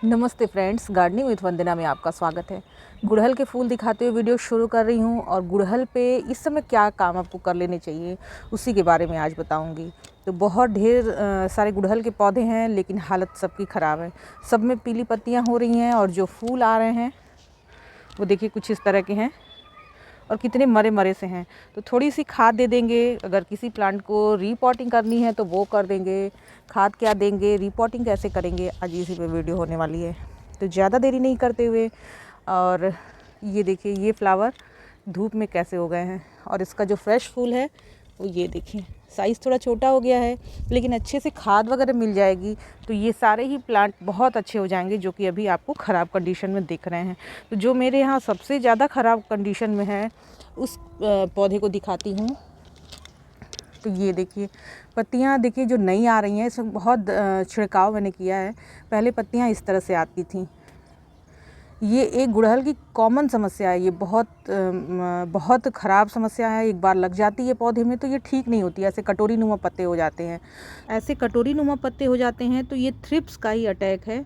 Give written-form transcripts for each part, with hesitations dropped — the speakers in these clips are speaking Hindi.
नमस्ते फ्रेंड्स, गार्डनिंग विद वंदना में आपका स्वागत है। गुड़हल के फूल दिखाते हुए वीडियो शुरू कर रही हूँ और गुड़हल पे इस समय क्या काम आपको कर लेने चाहिए उसी के बारे में आज बताऊँगी। तो बहुत ढेर सारे गुड़हल के पौधे हैं लेकिन हालत सबकी ख़राब है। सब में पीली पत्तियाँ हो रही हैं और जो फूल आ रहे हैं वो देखिए कुछ इस तरह के हैं और कितने मरे मरे से हैं। तो थोड़ी सी खाद दे देंगे, अगर किसी प्लांट को रीपॉटिंग करनी है तो वो कर देंगे। खाद क्या देंगे, रीपॉटिंग कैसे करेंगे, आज इसी पे वीडियो होने वाली है। तो ज़्यादा देरी नहीं करते हुए, और ये देखिए ये फ्लावर धूप में कैसे हो गए हैं और इसका जो फ्रेश फूल है वो ये देखिए साइज़ थोड़ा छोटा हो गया है, लेकिन अच्छे से खाद वगैरह मिल जाएगी तो ये सारे ही प्लांट बहुत अच्छे हो जाएंगे जो कि अभी आपको ख़राब कंडीशन में दिख रहे हैं। तो जो मेरे यहाँ सबसे ज़्यादा ख़राब कंडीशन में है उस पौधे को दिखाती हूँ। तो ये देखिए पत्तियाँ देखिए जो नई आ रही हैं, इसमें बहुत छिड़काव मैंने किया है। पहले पत्तियाँ इस तरह से आती थीं। ये एक गुड़हल की कॉमन समस्या है, ये बहुत ख़राब समस्या है। एक बार लग जाती है पौधे में तो ये ठीक नहीं होती, ऐसे कटोरी नुमा पत्ते हो जाते हैं। ऐसे कटोरी नुमा पत्ते हो जाते हैं तो ये थ्रिप्स का ही अटैक है।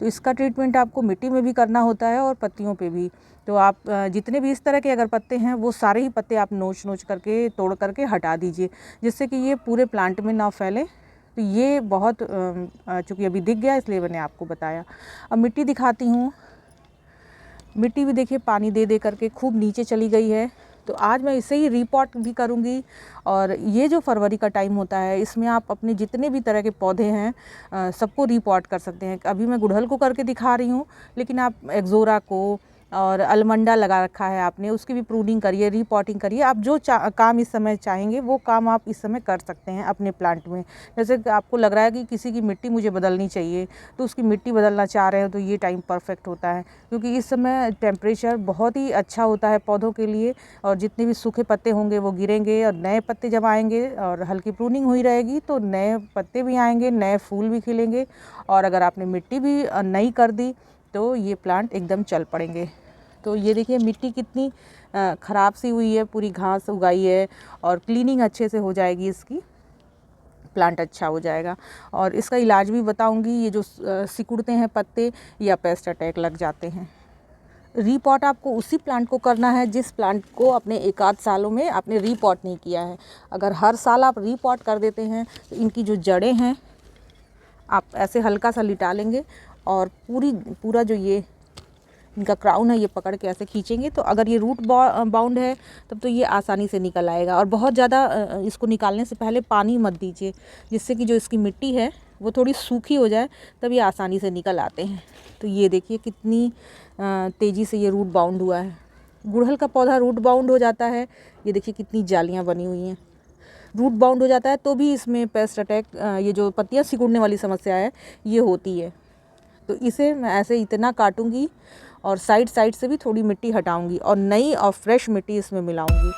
तो इसका ट्रीटमेंट आपको मिट्टी में भी करना होता है और पत्तियों पे भी। तो आप जितने भी इस तरह के अगर पत्ते हैं वो सारे ही पत्ते आप नोच करके तोड़ करके हटा दीजिए, जिससे कि ये पूरे प्लांट में ना फैले। तो ये बहुत चूँकि अभी दिख गया इसलिए मैंने आपको बताया। अब मिट्टी दिखाती हूँ। मिट्टी भी देखिए पानी दे दे करके खूब नीचे चली गई है। तो आज मैं इसे ही रीपॉट भी करूँगी। और ये जो फरवरी का टाइम होता है इसमें आप अपने जितने भी तरह के पौधे हैं सबको रीपॉट कर सकते हैं। अभी मैं गुड़हल को करके दिखा रही हूँ, लेकिन आप एक्ज़ोरा को और अलमंडा लगा रखा है आपने, उसकी भी प्रूनिंग करिए, रीपॉटिंग करिए। आप जो काम इस समय चाहेंगे वो काम आप इस समय कर सकते हैं अपने प्लांट में। जैसे कि आपको लग रहा है कि किसी की मिट्टी मुझे बदलनी चाहिए तो उसकी मिट्टी बदलना चाह रहे हो तो ये टाइम परफेक्ट होता है, क्योंकि इस समय टेम्परेचर बहुत ही अच्छा होता है पौधों के लिए। और जितने भी सूखे पत्ते होंगे वो गिरेंगे और नए पत्ते जब आएंगे और हल्की प्रूनिंग हुई रहेगी तो नए पत्ते भी आएंगे, नए फूल भी खिलेंगे। और अगर आपने मिट्टी भी नई कर दी तो ये प्लांट एकदम चल पड़ेंगे। तो ये देखिए मिट्टी कितनी ख़राब सी हुई है, पूरी घास उगाई है और क्लीनिंग अच्छे से हो जाएगी इसकी, प्लांट अच्छा हो जाएगा। और इसका इलाज भी बताऊंगी। ये जो सिकुड़ते हैं पत्ते या पेस्ट अटैक लग जाते हैं। रीपॉट आपको उसी प्लांट को करना है जिस प्लांट को अपने एक आध सालों में आपने रीपॉट नहीं किया है। अगर हर साल आप रीपॉट कर देते हैं तो इनकी जो जड़ें हैं आप ऐसे हल्का सा लिटा लेंगे और पूरा जो ये इनका क्राउन है ये पकड़ के ऐसे खींचेंगे तो अगर ये रूट बाउंड है तब तो ये आसानी से निकल आएगा। और बहुत ज़्यादा इसको निकालने से पहले पानी मत दीजिए, जिससे कि जो इसकी मिट्टी है वो थोड़ी सूखी हो जाए, तब ये आसानी से निकल आते हैं। तो ये देखिए कितनी तेज़ी से ये रूट बाउंड हुआ है। गुड़हल का पौधा रूट बाउंड हो जाता है, ये देखिए कितनी जालियाँ बनी हुई हैं। रूट बाउंड हो जाता है तो भी इसमें पेस्ट अटैक, ये जो पत्तियाँ सिकुड़ने वाली समस्या है ये होती है। तो इसे मैं ऐसे इतना काटूंगी और साइड से भी थोड़ी मिट्टी हटाऊंगी और नई और फ्रेश मिट्टी इसमें मिलाऊंगी।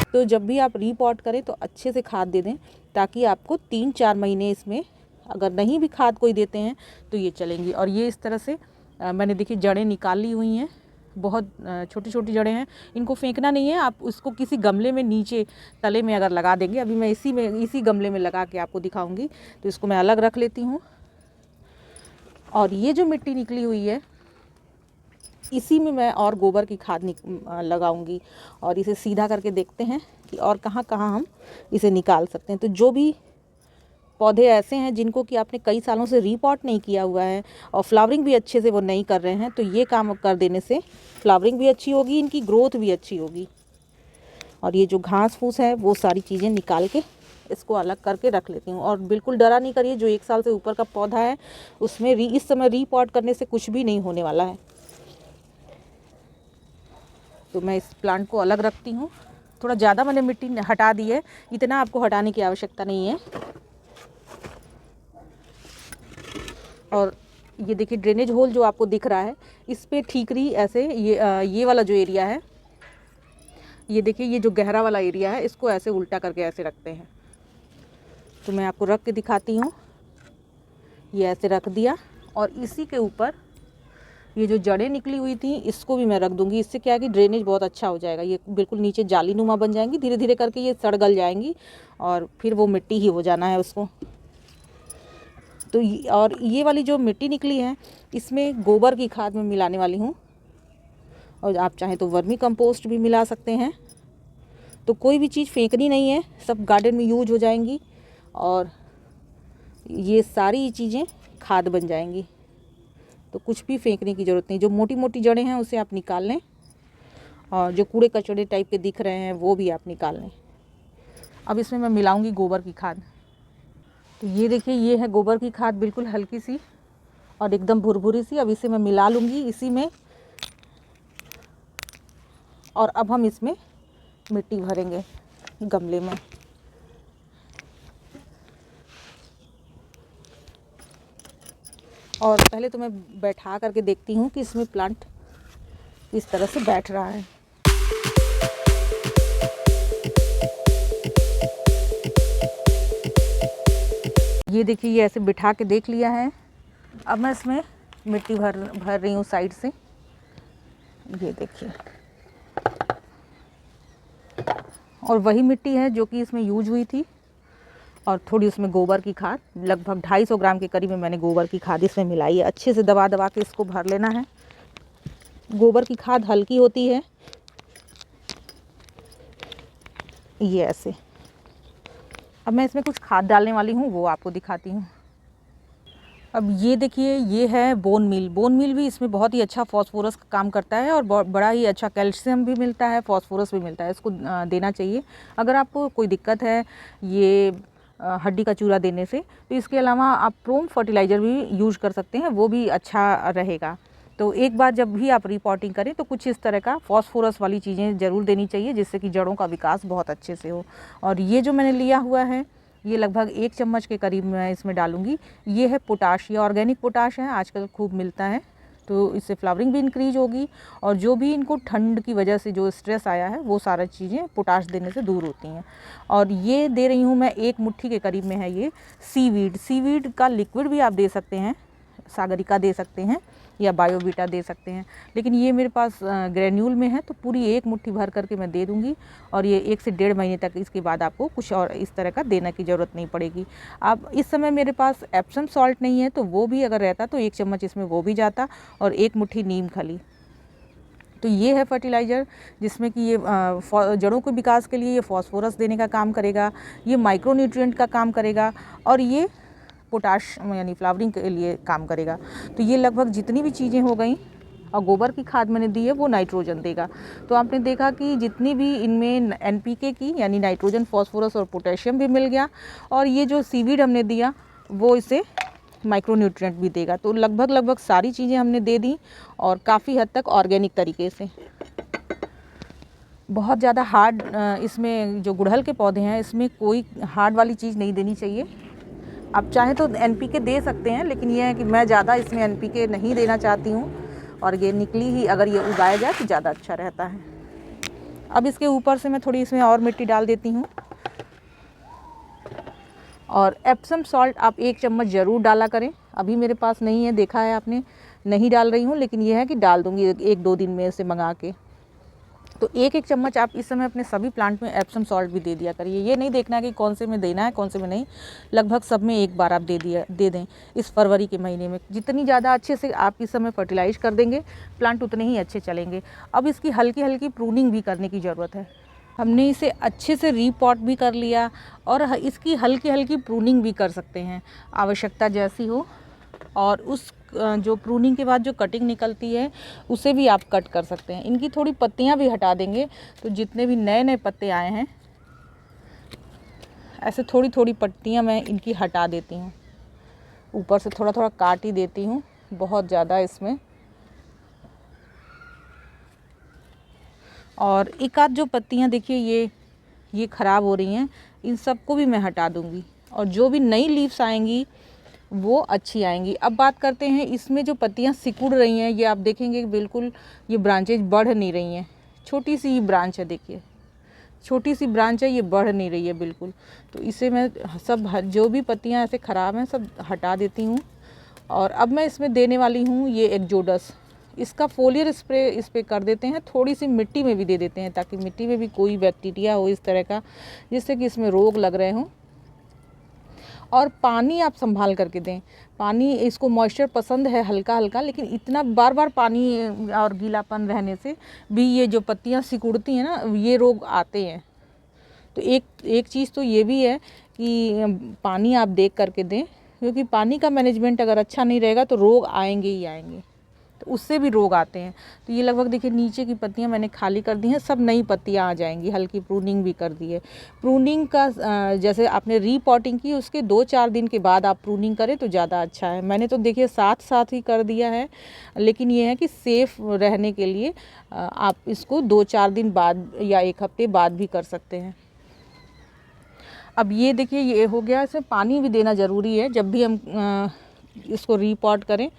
तो जब भी आप रीपॉट करें तो अच्छे से खाद दे दें, ताकि आपको 3-4 महीने इसमें, अगर नहीं भी खाद कोई देते हैं तो ये चलेंगी। और ये इस तरह से मैंने देखिए जड़ें निकाल ली हुई हैं, बहुत छोटी छोटी जड़ें हैं। इनको फेंकना नहीं है, आप उसको किसी गमले में नीचे तले में अगर लगा देंगे, अभी मैं इसी गमले में लगा के आपको दिखाऊंगी। तो इसको मैं अलग रख लेती हूँ। और ये जो मिट्टी निकली हुई है इसी में मैं और गोबर की खाद लगाऊंगी और इसे सीधा करके देखते हैं कि और कहाँ कहाँ हम इसे निकाल सकते हैं। तो जो भी पौधे ऐसे हैं जिनको कि आपने कई सालों से रीपॉट नहीं किया हुआ है और फ्लावरिंग भी अच्छे से वो नहीं कर रहे हैं, तो ये काम कर देने से फ्लावरिंग भी अच्छी होगी, इनकी ग्रोथ भी अच्छी होगी। और ये जो घास फूस है वो सारी चीज़ें निकाल के इसको अलग करके रख लेती हूँ। और बिल्कुल डरा नहीं करिए, जो 1 साल से ऊपर का पौधा है उसमें इस समय रीपॉट करने से कुछ भी नहीं होने वाला है। तो मैं इस प्लांट को अलग रखती हूँ। थोड़ा ज़्यादा मैंने मिट्टी हटा दी है, इतना आपको हटाने की आवश्यकता नहीं है। और ये देखिए ड्रेनेज होल जो आपको दिख रहा है इस पे ठीकरी ऐसे ये वाला जो एरिया है, ये देखिए ये जो गहरा वाला एरिया है इसको ऐसे उल्टा करके ऐसे रखते हैं। तो मैं आपको रख के दिखाती हूँ। ये ऐसे रख दिया और इसी के ऊपर ये जो जड़ें निकली हुई थी इसको भी मैं रख दूँगी। इससे क्या है कि ड्रेनेज बहुत अच्छा हो जाएगा। ये बिल्कुल नीचे जालीनुमा बन जाएंगी, धीरे धीरे करके ये सड़ गल जाएंगी और फिर वो मिट्टी ही हो जाना है उसको। तो और ये वाली जो मिट्टी निकली है इसमें गोबर की खाद मैं मिलाने वाली हूँ, और आप चाहें तो वर्मी कंपोस्ट भी मिला सकते हैं। तो कोई भी चीज़ फेंकनी नहीं है, सब गार्डन में यूज हो जाएंगी और ये सारी चीज़ें खाद बन जाएंगी। तो कुछ भी फेंकने की ज़रूरत नहीं। जो मोटी मोटी जड़ें हैं उसे आप निकाल लें, और जो कूड़े कचड़े टाइप के दिख रहे हैं वो भी आप निकाल लें। अब इसमें मैं मिलाऊंगी गोबर की खाद। तो ये देखिए, ये है गोबर की खाद, बिल्कुल हल्की सी और एकदम भुरभुरी सी। अब इसे मैं मिला लूँगी इसी में, और अब हम इसमें मिट्टी भरेंगे गमले में। और पहले तो मैं बैठा करके देखती हूँ कि इसमें प्लांट किस तरह से बैठ रहा है। ये देखिए, ये ऐसे बिठा के देख लिया है। अब मैं इसमें मिट्टी भर रही हूँ साइड से। ये देखिए, और वही मिट्टी है जो कि इसमें यूज हुई थी, और थोड़ी उसमें गोबर की खाद, लगभग 250 ग्राम के करीब में मैंने गोबर की खाद इसमें मिलाई है। अच्छे से दबा दबा के इसको भर लेना है। गोबर की खाद हल्की होती है, ये ऐसे। अब मैं इसमें कुछ खाद डालने वाली हूँ, वो आपको दिखाती हूँ। अब ये देखिए, ये है बोन मील। बोन मील भी इसमें बहुत ही अच्छा फॉस्फोरस का काम करता है, और बड़ा ही अच्छा कैल्शियम भी मिलता है, फॉस्फोरस भी मिलता है। इसको देना चाहिए। अगर आपको कोई दिक्कत है ये हड्डी का चूरा देने से, तो इसके अलावा आप प्रोम फर्टिलाइज़र भी यूज कर सकते हैं, वो भी अच्छा रहेगा। तो एक बार जब भी आप रिपोर्टिंग करें तो कुछ इस तरह का फॉस्फोरस वाली चीज़ें ज़रूर देनी चाहिए, जिससे कि जड़ों का विकास बहुत अच्छे से हो। और ये जो मैंने लिया हुआ है, ये लगभग 1 चम्मच के करीब मैं इसमें डालूँगी। ये है पोटाश, ये ऑर्गेनिक पोटाश है, आजकल खूब मिलता है। तो इससे फ्लावरिंग भी इंक्रीज होगी, और जो भी इनको ठंड की वजह से जो स्ट्रेस आया है वो सारी चीज़ें पोटाश देने से दूर होती हैं। और ये दे रही हूँ मैं 1 मुट्ठी के करीब में है ये सीवीड। सीवीड का लिक्विड भी आप दे सकते हैं, सागरिका दे सकते हैं या बायोवीटा दे सकते हैं, लेकिन ये मेरे पास ग्रेन्यूल में है, तो पूरी 1 मुट्ठी भर करके मैं दे दूँगी। और ये 1 से 1.5 महीने तक, इसके बाद आपको कुछ और इस तरह का देने की ज़रूरत नहीं पड़ेगी। अब इस समय मेरे पास एप्सम सॉल्ट नहीं है, तो वो भी अगर रहता तो 1 चम्मच इसमें वो भी जाता, और 1 मुट्ठी नीम खली। तो ये है फर्टिलाइज़र, जिसमें कि ये जड़ों के विकास के लिए ये फॉस्फोरस देने का काम करेगा, ये माइक्रो न्यूट्रिएंट का काम करेगा, और ये पोटाश यानी फ्लावरिंग के लिए काम करेगा। तो ये लगभग जितनी भी चीज़ें हो गई, और गोबर की खाद मैंने दी है वो नाइट्रोजन देगा। तो आपने देखा कि जितनी भी इनमें एनपीके की यानी नाइट्रोजन, फॉस्फोरस और पोटेशियम भी मिल गया, और ये जो सीवीड हमने दिया वो इसे माइक्रो न्यूट्रिएंट भी देगा। तो लगभग सारी चीज़ें हमने दे दी, और काफ़ी हद तक ऑर्गेनिक तरीके से। बहुत ज़्यादा हार्ड इसमें जो गुड़हल के पौधे हैं इसमें कोई हार्ड वाली चीज़ नहीं देनी चाहिए। आप चाहें तो एनपीके दे सकते हैं, लेकिन यह है कि मैं ज़्यादा इसमें एनपीके नहीं देना चाहती हूँ, और ये निकली ही अगर ये उगाया जाए तो ज़्यादा अच्छा रहता है। अब इसके ऊपर से मैं थोड़ी इसमें और मिट्टी डाल देती हूँ, और एप्सम सॉल्ट आप 1 चम्मच ज़रूर डाला करें। अभी मेरे पास नहीं है, देखा है आपने, नहीं डाल रही हूँ, लेकिन यह है कि डाल दूँगी 1-2 दिन में इसे मंगा के। तो 1-1 चम्मच आप इस समय अपने सभी प्लांट में एप्सम सॉल्ट भी दे दिया करिए। ये नहीं देखना है कि कौन से में देना है, कौन से में नहीं, लगभग सब में एक बार आप दे दें इस फरवरी के महीने में। जितनी ज़्यादा अच्छे से आप इस समय फर्टिलाइज कर देंगे, प्लांट उतने ही अच्छे चलेंगे। अब इसकी हल्की हल्की प्रूनिंग भी करने की ज़रूरत है। हमने इसे अच्छे से रीपॉट भी कर लिया, और इसकी हल्की हल्की प्रूनिंग भी कर सकते हैं आवश्यकता जैसी हो। और उस जो प्रूनिंग के बाद जो कटिंग निकलती है उसे भी आप कट कर सकते हैं। इनकी थोड़ी पत्तियां भी हटा देंगे, तो जितने भी नए नए पत्ते आए हैं ऐसे थोड़ी थोड़ी पत्तियां मैं इनकी हटा देती हूँ। ऊपर से थोड़ा थोड़ा काट ही देती हूँ, बहुत ज़्यादा इसमें। और एक आध जो पत्तियां देखिए ये ख़राब हो रही हैं, इन सबको भी मैं हटा दूँगी, और जो भी नई लीव्स आएंगी वो अच्छी आएंगी। अब बात करते हैं इसमें जो पत्तियां सिकुड़ रही हैं, ये आप देखेंगे बिल्कुल ये ब्रांचेज बढ़ नहीं रही हैं। छोटी सी ब्रांच है, देखिए छोटी सी ब्रांच है, ये बढ़ नहीं रही है बिल्कुल। तो इसे मैं सब जो भी पत्तियां ऐसे ख़राब हैं सब हटा देती हूँ। और अब मैं इसमें देने वाली हूँ ये एक्जोडस। इसका फोलियर स्प्रे इस पे कर देते हैं, थोड़ी सी मिट्टी में भी दे देते हैं ताकि मिट्टी में भी कोई बैक्टीरिया हो इस तरह का जिससे कि इसमें रोग लग रहे हों। और पानी आप संभाल करके दें। पानी, इसको मॉइस्चर पसंद है हल्का हल्का, लेकिन इतना बार बार पानी और गीलापन रहने से भी ये जो पत्तियां सिकुड़ती हैं ना, ये रोग आते हैं। तो एक चीज़ तो ये भी है कि पानी आप देख करके दें, क्योंकि पानी का मैनेजमेंट अगर अच्छा नहीं रहेगा तो रोग आएंगे ही आएंगे, तो उससे भी रोग आते हैं। तो ये लगभग देखिए नीचे की पत्तियां मैंने खाली कर दी हैं, सब नई पत्तियां आ जाएंगी, हल्की प्रूनिंग भी कर दी है। प्रूनिंग का जैसे आपने रीपॉटिंग की उसके 2-4 दिन के बाद आप प्रूनिंग करें तो ज़्यादा अच्छा है। मैंने तो देखिए साथ साथ ही कर दिया है, लेकिन ये है कि सेफ़ रहने के लिए आप इसको 2-4 दिन बाद या 1 हफ्ते बाद भी कर सकते हैं। अब ये देखिए ये हो गया, इसमें पानी भी देना ज़रूरी है। जब भी हम इसको रीपॉट करें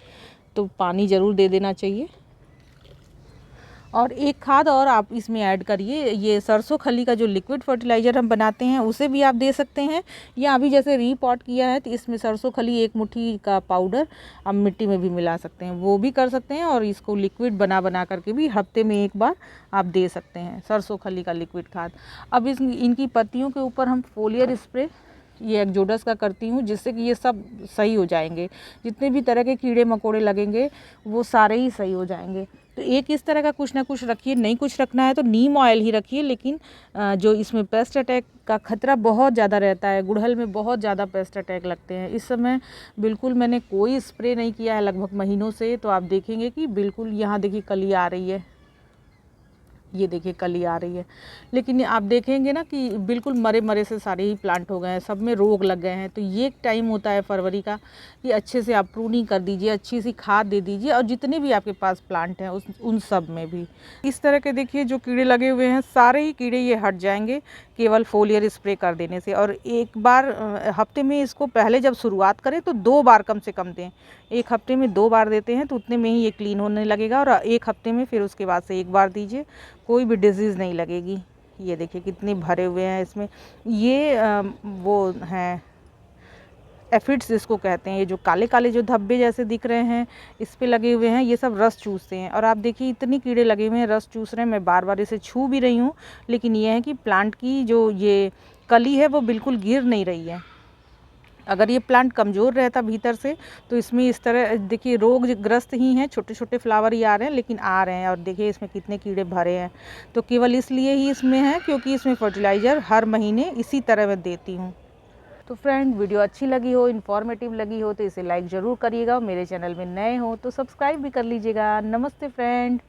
तो पानी ज़रूर दे देना चाहिए। और एक खाद और आप इसमें ऐड करिए, ये सरसों खली का जो लिक्विड फर्टिलाइज़र हम बनाते हैं उसे भी आप दे सकते हैं, या अभी जैसे रीपॉट किया है तो इसमें सरसों खली 1 मुट्ठी का पाउडर आप मिट्टी में भी मिला सकते हैं, वो भी कर सकते हैं। और इसको लिक्विड बना बना करके भी हफ्ते में 1 बार आप दे सकते हैं, सरसों खली का लिक्विड खाद। अब इनकी पत्तियों के ऊपर हम फोलियर स्प्रे ये एक्जोडस का करती हूँ, जिससे कि ये सब सही हो जाएंगे, जितने भी तरह के कीड़े मकोड़े लगेंगे वो सारे ही सही हो जाएंगे। तो एक इस तरह का कुछ ना कुछ रखिए, नहीं कुछ रखना है तो नीम ऑयल ही रखिए, लेकिन जो इसमें पेस्ट अटैक का खतरा बहुत ज़्यादा रहता है, गुड़हल में बहुत ज़्यादा पेस्ट अटैक लगते हैं। इस समय बिल्कुल मैंने कोई स्प्रे नहीं किया है लगभग महीनों से, तो आप देखेंगे कि बिल्कुल यहाँ देखिए कली आ रही है, ये देखिए कली आ रही है, लेकिन आप देखेंगे ना कि बिल्कुल मरे मरे से सारे ही प्लांट हो गए हैं, सब में रोग लग गए हैं। तो ये एक टाइम होता है फरवरी का कि अच्छे से आप प्रूनिंग कर दीजिए, अच्छी सी खाद दे दीजिए, और जितने भी आपके पास प्लांट हैं उन सब में भी इस तरह के देखिए जो कीड़े लगे हुए हैं सारे ही कीड़े ये हट जाएंगे केवल फोलियर स्प्रे कर देने से। और एक बार हफ्ते में इसको पहले जब शुरुआत करें तो 2 बार कम से कम दें। 1 हफ्ते में 2 बार देते हैं तो उतने में ही ये क्लीन होने लगेगा, और 1 हफ्ते में फिर उसके बाद से 1 बार दीजिए, कोई भी डिजीज़ नहीं लगेगी। ये देखिए कितने भरे हुए हैं इसमें, ये वो हैं एफिड्स जिसको कहते हैं, ये जो काले काले जो धब्बे जैसे दिख रहे हैं इस पे लगे हुए हैं, ये सब रस चूसते हैं। और आप देखिए इतनी कीड़े लगे हुए हैं, रस चूस रहे हैं। मैं बार बार इसे छू भी रही हूँ, लेकिन ये है कि प्लांट की जो ये कली है वो बिल्कुल गिर नहीं रही है। अगर ये प्लांट कमज़ोर रहता भीतर से तो इसमें इस तरह देखिए रोग ग्रस्त ही हैं, छोटे छोटे फ्लावर ही आ रहे हैं, लेकिन आ रहे हैं। और देखिए इसमें कितने कीड़े भरे हैं, तो केवल इसलिए ही इसमें है क्योंकि इसमें फर्टिलाइज़र हर महीने इसी तरह मैं देती हूँ। तो फ्रेंड, वीडियो अच्छी लगी हो, इन्फॉर्मेटिव लगी हो तो इसे लाइक ज़रूर करिएगा, और मेरे चैनल में नए हो तो सब्सक्राइब भी कर लीजिएगा। नमस्ते फ्रेंड।